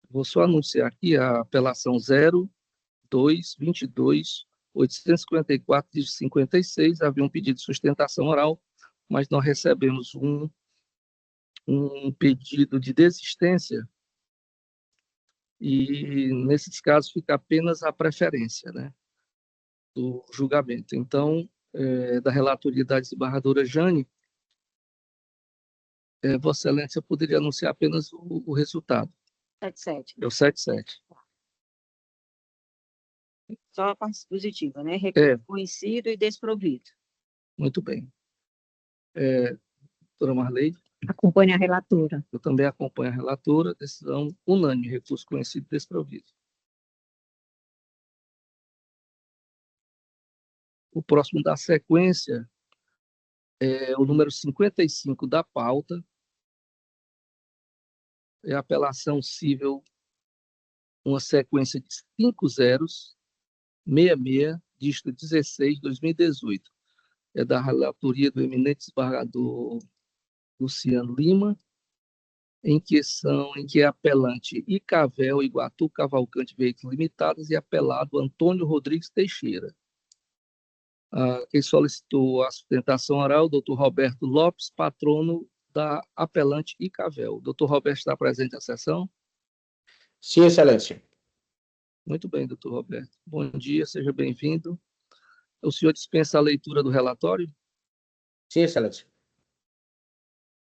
vou só anunciar aqui a apelação 0222-854 de 56, havia um pedido de sustentação oral, mas nós recebemos um pedido de desistência e, nesses casos, fica apenas a preferência, né, do julgamento. Então, da relatoria da desembargadora Jane, Vossa Excelência poderia anunciar apenas o resultado. 77. É o 77. Só a parte positiva, né? Recurso conhecido e desprovido. Muito bem. Doutora Marley? Acompanhe a relatora. Eu também acompanho a relatora, decisão unânime, recurso conhecido e desprovido. O próximo da sequência é o número 55 da pauta, é a apelação cível, uma sequência de 5 zeros, 66, dígito 16, 2018. É da relatoria do eminente desembargador Luciano Lima, em que é apelante Icavel Iguatu Cavalcante Veículos Limitados e apelado Antônio Rodrigues Teixeira. Quem solicitou a sustentação oral, o doutor Roberto Lopes, patrono da apelante Icavel. O doutor Roberto está presente à sessão? Sim, Excelência. Muito bem, doutor Roberto. Bom dia, seja bem-vindo. O senhor dispensa a leitura do relatório? Sim, Excelência.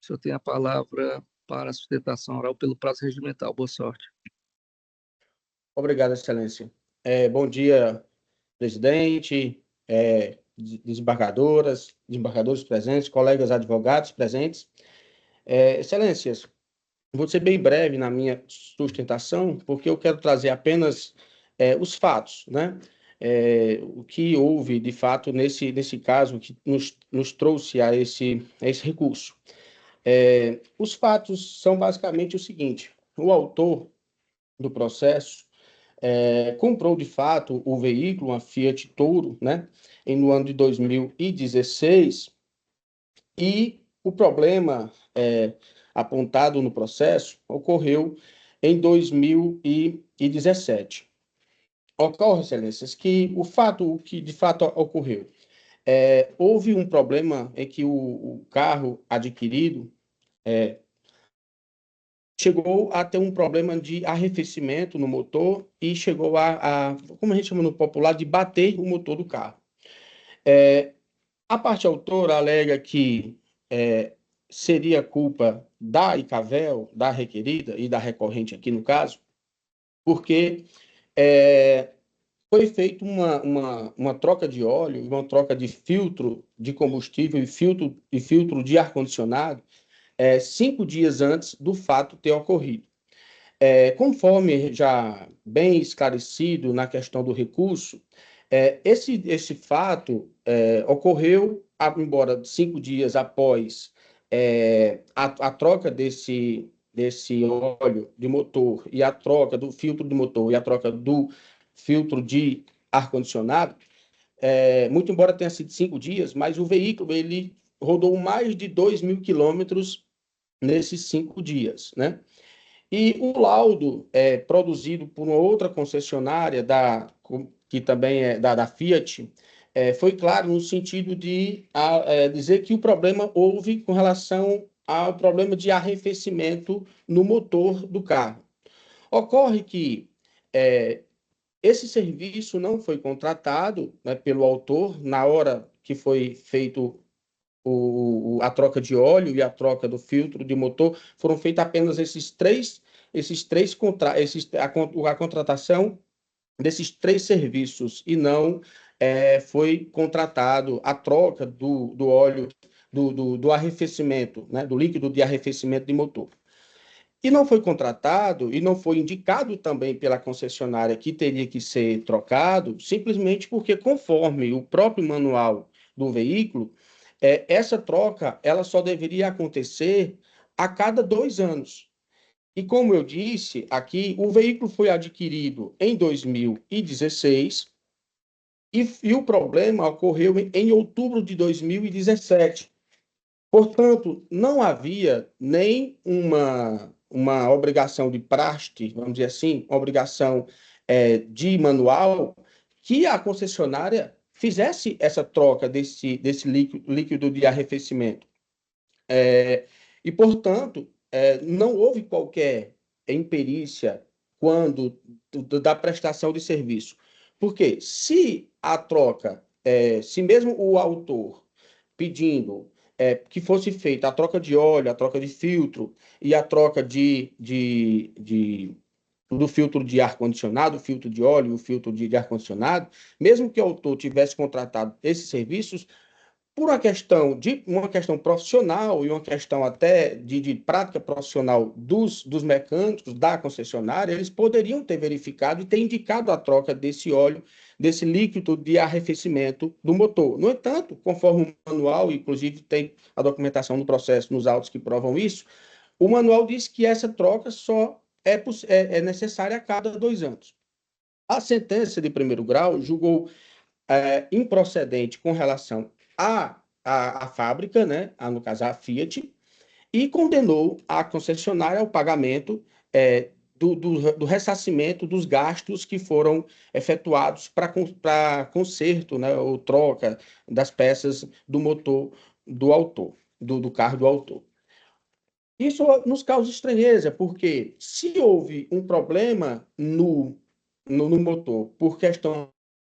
O senhor tem a palavra para a sustentação oral pelo prazo regimental. Boa sorte. Obrigado, Excelência. Bom dia, presidente, desembargadoras, desembargadores presentes, colegas advogados presentes. Excelências, vou ser bem breve na minha sustentação, porque eu quero trazer apenas os fatos, né? O que houve, de fato, nesse caso que nos trouxe a esse recurso. Os fatos são basicamente o seguinte: o autor do processo comprou, de fato, o veículo, uma Fiat Toro, né, no ano de 2016, e o problema apontado no processo ocorreu em 2017. Ocorre, Excelências, que o que de fato ocorreu, houve um problema em que o carro adquirido chegou a ter um problema de arrefecimento no motor e chegou como a gente chama no popular, de bater o motor do carro. A parte autora alega que seria culpa da Icavel, da requerida e da recorrente aqui no caso, porque foi feita uma troca de óleo, uma troca de filtro de combustível e filtro de ar-condicionado 5 dias antes do fato ter ocorrido. Conforme já bem esclarecido na questão do recurso, esse fato ocorreu, embora 5 dias após a troca desse óleo de motor e a troca do filtro de motor e a troca do filtro de ar-condicionado, muito embora tenha sido 5 dias, mas o veículo ele rodou mais de 2.000 quilômetros nesses 5 dias, né? E o laudo produzido por uma outra concessionária, que também é da Fiat, foi claro no sentido de dizer que o problema houve com relação ao problema de arrefecimento no motor do carro. Ocorre que esse serviço não foi contratado, né, pelo autor na hora que foi feito a troca de óleo e a troca do filtro de motor, foram feitos apenas a contratação desses 3 serviços e não foi contratado a troca do óleo, do arrefecimento, né, do líquido de arrefecimento de motor. E não foi contratado e não foi indicado também pela concessionária que teria que ser trocado, simplesmente porque, conforme o próprio manual do veículo, essa troca ela só deveria acontecer a cada 2 anos. E como eu disse aqui, o veículo foi adquirido em 2016 e o problema ocorreu em outubro de 2017. Portanto, não havia nem uma obrigação de praste, vamos dizer assim, uma obrigação de manual, que a concessionária fizesse essa troca desse líquido de arrefecimento. E, portanto, não houve qualquer imperícia da prestação de serviço. Porque se a troca, se mesmo o autor pedindo que fosse feita a troca de óleo, a troca de filtro e a troca do filtro de ar-condicionado, o filtro de óleo, o filtro de ar-condicionado, mesmo que o autor tivesse contratado esses serviços, por uma questão profissional e uma questão até de prática profissional dos mecânicos da concessionária, eles poderiam ter verificado e ter indicado a troca desse óleo, desse líquido de arrefecimento do motor. No entanto, conforme o manual, inclusive tem a documentação no processo, nos autos que provam isso, o manual diz que essa troca só é necessária a cada 2 anos. A sentença de primeiro grau julgou improcedente com relação à fábrica, né, no caso a Fiat, e condenou a concessionária ao pagamento do ressarcimento dos gastos que foram efetuados para conserto, né, ou troca das peças do motor do autor, do carro do autor. Isso nos causa estranheza, porque se houve um problema no motor por questão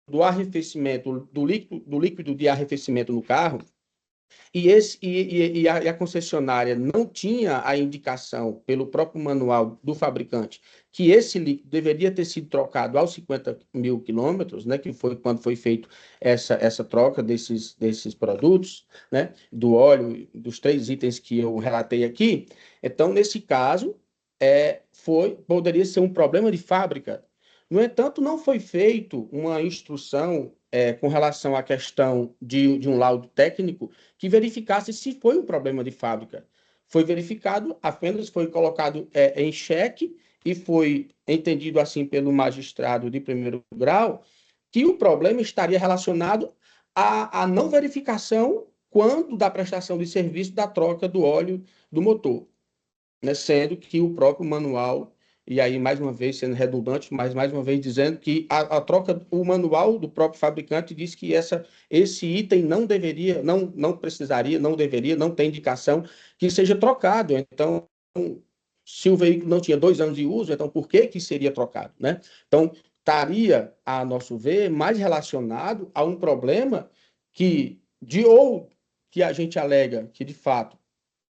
do arrefecimento, do líquido de arrefecimento no carro, E a concessionária não tinha a indicação pelo próprio manual do fabricante que esse líquido deveria ter sido trocado aos 50 mil quilômetros, né, que foi quando foi feito essa troca desses produtos, né, do óleo, dos 3 itens que eu relatei aqui. Então, nesse caso, poderia ser um problema de fábrica. No entanto, não foi feito uma instrução com relação à questão de um laudo técnico que verificasse se foi um problema de fábrica. Foi verificado, apenas foi colocado em xeque e foi entendido assim pelo magistrado de primeiro grau que o problema estaria relacionado à não verificação quando da prestação de serviço da troca do óleo do motor, né? Sendo que o próprio manual, e aí mais uma vez sendo redundante, mas mais uma vez dizendo que a troca, o manual do próprio fabricante diz que esse item não deveria, não precisaria, não deveria, não tem indicação que seja trocado. Então, se o veículo não tinha 2 anos de uso, então por que seria trocado, né? Então, estaria, a nosso ver, mais relacionado a um problema que a gente alega que, de fato,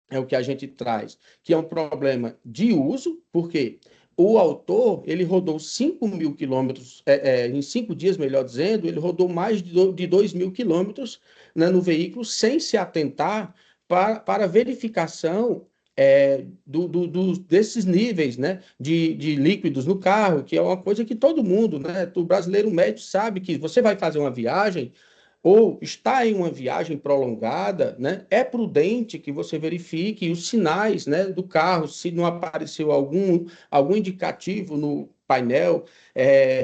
é o que a gente traz, que é um problema de uso, porque o autor, ele rodou 5 mil quilômetros, em 5 dias, melhor dizendo, ele rodou mais de 2 mil quilômetros, né, no veículo, sem se atentar para a verificação desses níveis, né, de líquidos no carro, que é uma coisa que todo mundo, né, o brasileiro médio sabe que você vai fazer uma viagem, ou está em uma viagem prolongada, né, é prudente que você verifique os sinais, né, do carro, se não apareceu algum indicativo no painel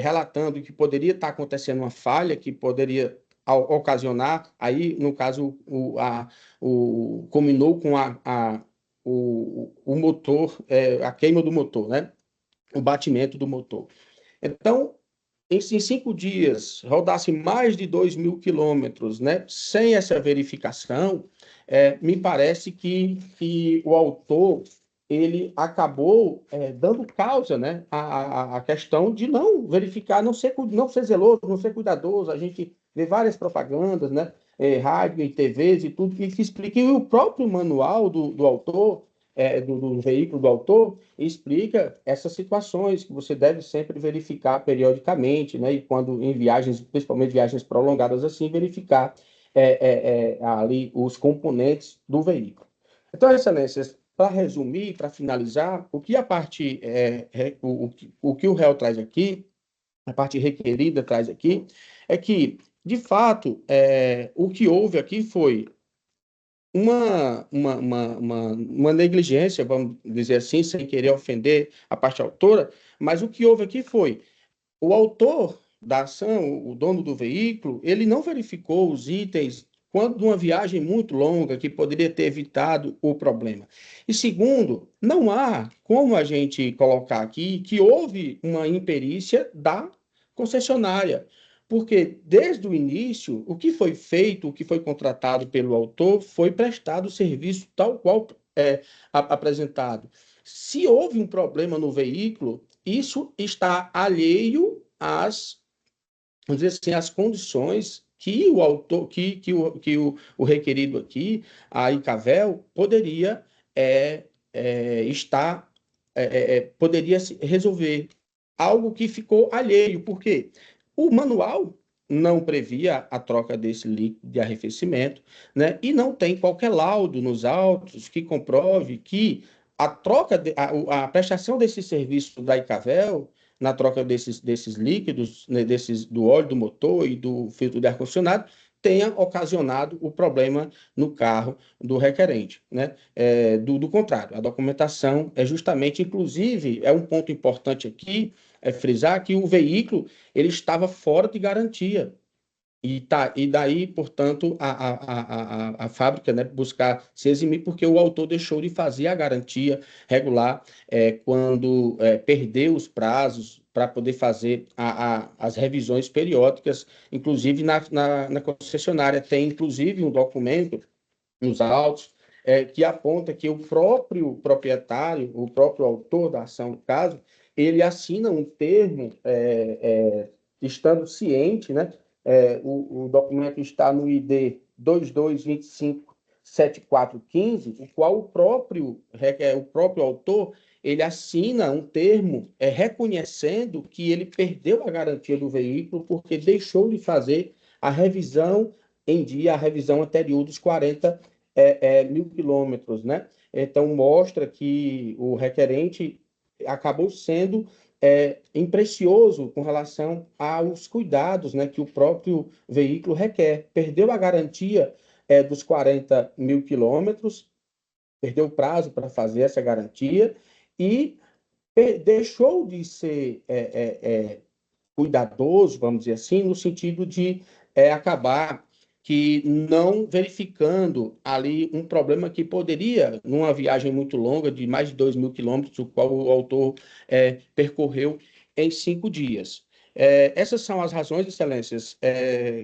relatando que poderia estar acontecendo uma falha, que poderia ocasionar, aí, no caso, combinou com o motor, a queima do motor, né, o batimento do motor. Então, em 5 dias, rodasse mais de 2 mil quilômetros, né, sem essa verificação, me parece que o autor ele acabou dando causa, né, à questão de não verificar, não ser zeloso, não ser cuidadoso. A gente vê várias propagandas, né, rádio e TVs e tudo, que explica, e o próprio manual do autor, do veículo do autor, explica essas situações que você deve sempre verificar periodicamente, né? E quando em viagens, principalmente viagens prolongadas assim, verificar ali os componentes do veículo. Então, excelências, para resumir, para finalizar, o que a parte, o que o réu traz aqui, a parte requerida traz aqui, é que, de fato, o que houve aqui foi uma negligência, vamos dizer assim, sem querer ofender a parte autora, mas o que houve aqui foi o autor da ação, o dono do veículo, ele não verificou os itens quando de uma viagem muito longa que poderia ter evitado o problema. E segundo, não há como a gente colocar aqui que houve uma imperícia da concessionária. Porque, desde o início, o que foi feito, o que foi contratado pelo autor, foi prestado o serviço tal qual apresentado. Se houve um problema no veículo, isso está alheio às, vamos dizer assim, às condições que o autor, que o requerido aqui, a Icavel, poderia poderia resolver. Algo que ficou alheio, porque o manual não previa a troca desse líquido de arrefecimento, né? E não tem qualquer laudo nos autos que comprove que a troca, a prestação desse serviço da Icavel, na troca desses líquidos, né, do óleo do motor e do filtro de ar-condicionado, tenha ocasionado o problema no carro do requerente, né? Do contrário, a documentação é justamente, inclusive, é um ponto importante aqui, frisar que o veículo ele estava fora de garantia. E daí, portanto, a fábrica, né, buscar se eximir, porque o autor deixou de fazer a garantia regular quando perdeu os prazos para poder fazer as revisões periódicas, inclusive na concessionária. Tem, inclusive, um documento nos autos que aponta que o próprio proprietário, o próprio autor da ação, no caso, ele assina um termo estando ciente, né? O documento está no ID 2225 7415, o qual o próprio autor ele assina um termo reconhecendo que ele perdeu a garantia do veículo porque deixou de fazer a revisão em dia, a revisão anterior dos 40 mil quilômetros, né? Então, mostra que o requerente acabou sendo imprecioso com relação aos cuidados, né, que o próprio veículo requer. Perdeu a garantia dos 40 mil quilômetros, perdeu o prazo para fazer essa garantia e deixou de ser cuidadoso, vamos dizer assim, no sentido de acabar que não verificando ali um problema que poderia, numa viagem muito longa, de mais de 2.000 quilômetros, o qual o autor percorreu em 5 dias. Essas são as razões, excelências,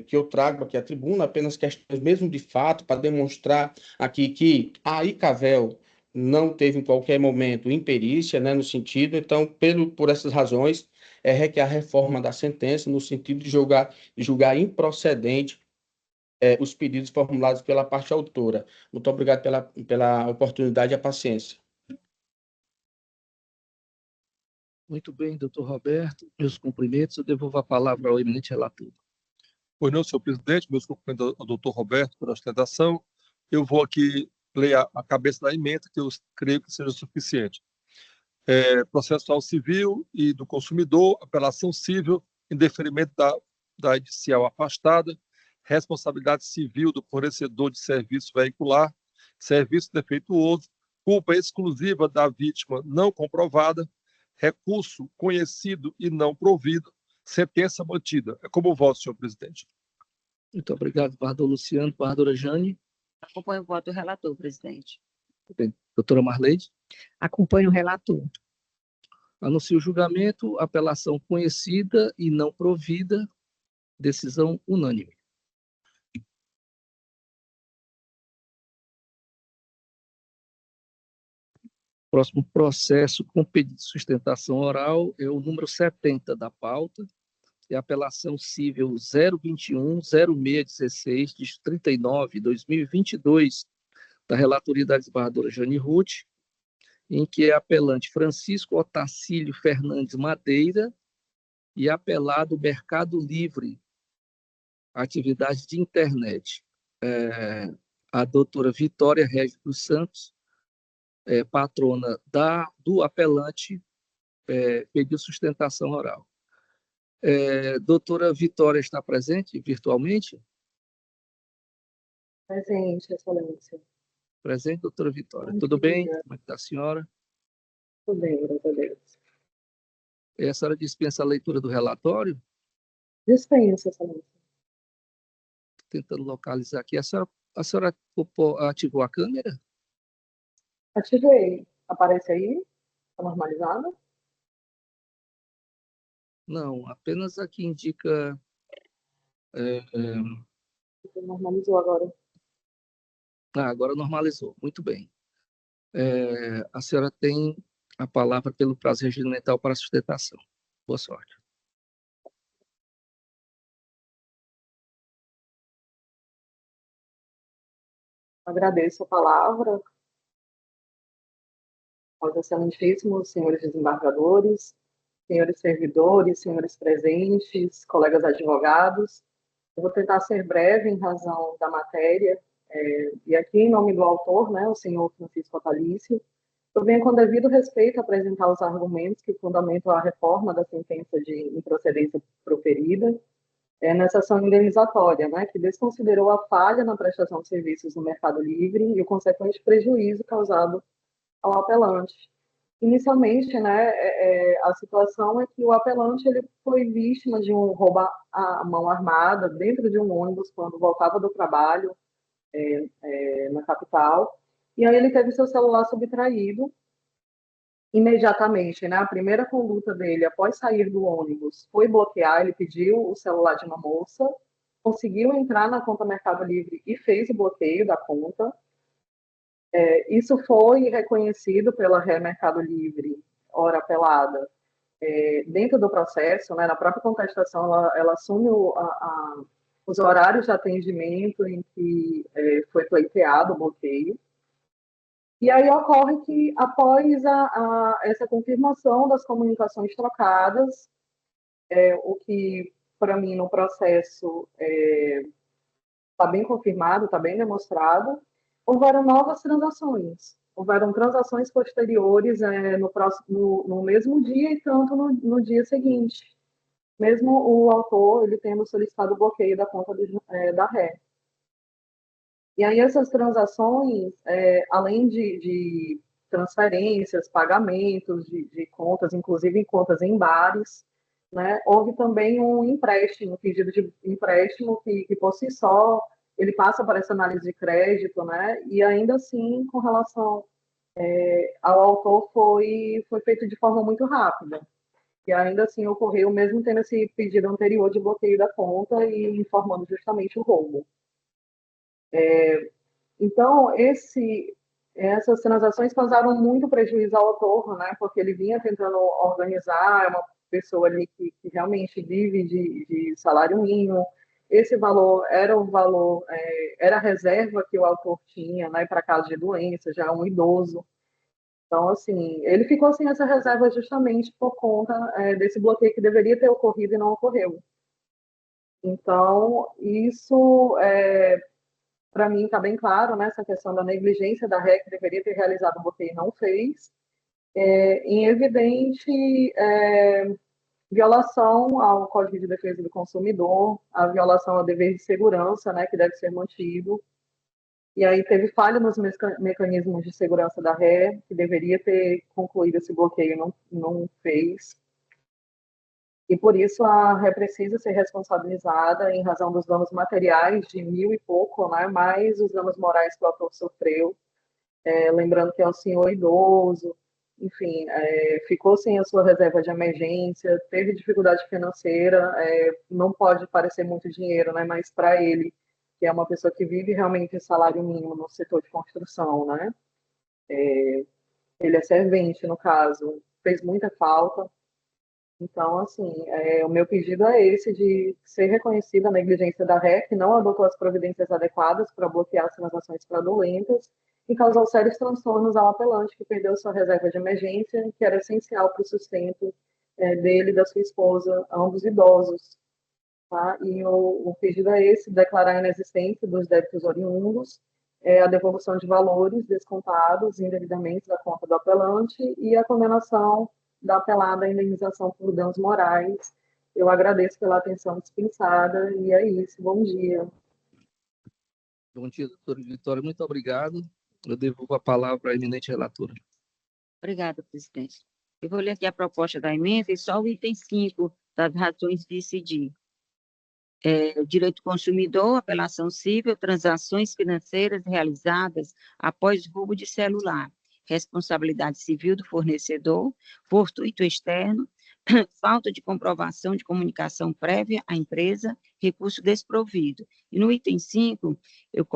que eu trago aqui à tribuna, apenas questões mesmo de fato, para demonstrar aqui que a ICAVEL não teve em qualquer momento imperícia, né, no sentido, então, por essas razões, requer a reforma da sentença, no sentido de julgar improcedente os pedidos formulados pela parte autora. Muito obrigado pela oportunidade e a paciência. Muito bem, doutor Roberto. Meus cumprimentos. Eu devolvo a palavra ao eminente relator. Pois não, senhor presidente, meus cumprimentos ao doutor Roberto pela ostentação. Eu vou aqui ler a cabeça da emenda, que eu creio que seja suficiente. Processual civil e do consumidor, apelação civil, indeferimento da inicial afastada, responsabilidade civil do fornecedor de serviço veicular, serviço defeituoso, culpa exclusiva da vítima não comprovada, recurso conhecido e não provido, sentença mantida. É como o voto, senhor presidente. Muito obrigado, vereador Luciano. Vereadora Jane. Acompanho o voto do relator, presidente. Doutora Marleide. Acompanho o relator. Anuncio o julgamento, apelação conhecida e não provida, decisão unânime. Próximo processo com pedido de sustentação oral é o número 70 da pauta, é a apelação civil 021-0616, de 39, 2022, da relatoria da desembargadora Jane Ruth, em que é apelante Francisco Otacílio Fernandes Madeira e apelado Mercado Livre, atividade de internet. A doutora Vitória Regis dos Santos, patrona do apelante, pediu sustentação oral. Doutora Vitória está presente virtualmente? Presente, excelência. Presente, doutora Vitória. Bom Tudo dia. bem? Como é que está a senhora? Tudo bem, graças a Deus. A senhora dispensa a leitura do relatório? Dispensa, excelência. Tentando localizar aqui. A senhora ativou a câmera? Ativei. Aparece aí? Está normalizada? Não, apenas aqui indica... Normalizou agora. Agora normalizou. Muito bem. A senhora tem a palavra pelo prazo regimental para sustentação. Boa sorte. Agradeço a palavra aos excelentíssimos senhores desembargadores, senhores servidores, senhores presentes, colegas advogados. Eu vou tentar ser breve em razão da matéria, e aqui, em nome do autor, né, o senhor Francisco Otacílio, eu venho com devido respeito apresentar os argumentos que fundamentam a reforma da sentença de improcedência proferida nessa ação indenizatória, né, que desconsiderou a falha na prestação de serviços no Mercado Livre e o consequente prejuízo causado ao apelante. Inicialmente, né, a situação é que o apelante ele foi vítima de um roubo à mão armada dentro de um ônibus quando voltava do trabalho na capital, e aí ele teve seu celular subtraído imediatamente, né? A primeira conduta dele após sair do ônibus foi bloquear, ele pediu o celular de uma moça, conseguiu entrar na conta Mercado Livre e fez o bloqueio da conta. Isso foi reconhecido pela Ré Mercado Livre, ora apelada, dentro do processo, né, na própria contestação, ela assume os horários de atendimento em que foi pleiteado o bloqueio. E aí ocorre que, após essa confirmação das comunicações trocadas, o que, para mim, no processo está bem confirmado, está bem demonstrado, houveram novas transações. Houveram transações posteriores no mesmo dia e tanto no dia seguinte. Mesmo o autor ele tendo solicitado o bloqueio da conta da ré. E aí essas transações, além de transferências, pagamentos de contas, inclusive em contas em bares, né, houve também um empréstimo, um pedido de empréstimo que por si só ele passa por essa análise de crédito, né, e ainda assim, com relação ao autor, foi feito de forma muito rápida. E ainda assim ocorreu, mesmo tendo esse pedido anterior de bloqueio da conta e informando justamente o roubo. Então, essas transações causaram muito prejuízo ao autor, né? Porque ele vinha tentando organizar, é uma pessoa ali que realmente vive de salário mínimo. Esse valor era era a reserva que o autor tinha, né, para caso de doença, já um idoso. Então, assim, ele ficou sem essa reserva justamente por conta desse bloqueio que deveria ter ocorrido e não ocorreu. Então, isso para mim está bem claro, né, essa questão da negligência da REC, que deveria ter realizado o bloqueio e não fez, em evidente violação ao Código de Defesa do Consumidor, a violação ao dever de segurança, né, que deve ser mantido. E aí teve falha nos mecanismos de segurança da RE, que deveria ter concluído esse bloqueio, não fez. E por isso a RE precisa ser responsabilizada em razão dos danos materiais de 1.000 e pouco, né, mais os danos morais que o autor sofreu. Lembrando que é um senhor idoso, enfim, ficou sem a sua reserva de emergência, teve dificuldade financeira, não pode parecer muito dinheiro, né, mas para ele, que é uma pessoa que vive realmente salário mínimo no setor de construção, né, ele é servente, no caso, fez muita falta. Então, assim, o meu pedido é esse, de ser reconhecida a negligência da REC, que não adotou as providências adequadas para bloquear as transações fraudulentas e causou sérios transtornos ao apelante, que perdeu sua reserva de emergência, que era essencial para o sustento dele e da sua esposa, ambos idosos. Tá? E o pedido é esse, declarar a inexistência dos débitos oriundos, a devolução de valores descontados indevidamente da conta do apelante e a condenação da apelada à indenização por danos morais. Eu agradeço pela atenção dispensada e é isso. Bom dia. Bom dia, doutora Vitória. Muito obrigado. Eu devolvo a palavra à eminente relatora. Obrigada, presidente. Eu vou ler aqui a proposta da emenda e só o item 5 das razões de decidir. Direito do consumidor, apelação civil, transações financeiras realizadas após roubo de celular, responsabilidade civil do fornecedor, fortuito externo, falta de comprovação de comunicação prévia à empresa, recurso desprovido. E no item 5, eu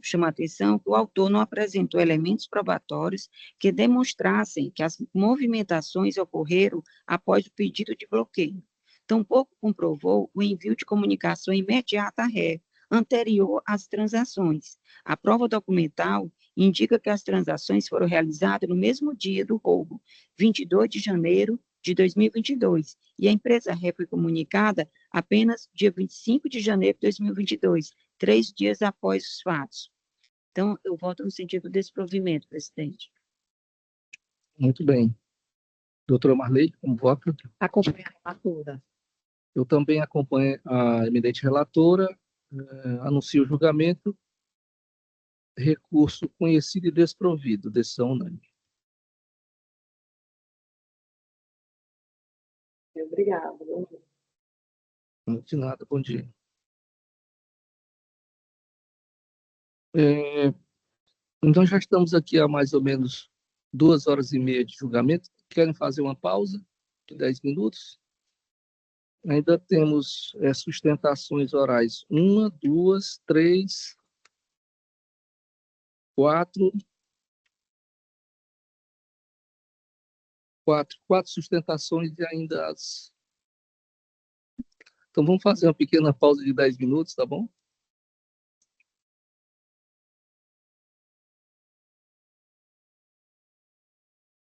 chamo a atenção que o autor não apresentou elementos probatórios que demonstrassem que as movimentações ocorreram após o pedido de bloqueio. Tampouco comprovou o envio de comunicação imediata à RE, anterior às transações. A prova documental indica que as transações foram realizadas no mesmo dia do roubo, 22 de janeiro de 2022, e a empresa RE foi comunicada apenas dia 25 de janeiro de 2022, 3 dias após os fatos. Então, eu voto no sentido desse provimento, presidente. Muito bem. Doutora Marley, como vota? Acompanha a relatora. Eu também acompanho a eminente relatora, anuncio o julgamento, recurso conhecido e desprovido, decisão unânime. Obrigada. Bom dia. Não de nada, bom dia. Então, já estamos aqui há mais ou menos 2h30 de julgamento. Querem fazer uma pausa de 10 minutos? Ainda temos sustentações orais. 1, 2, 3, 4. 4 sustentações e ainda as... Então, vamos fazer uma pequena pausa de 10 minutos, tá bom?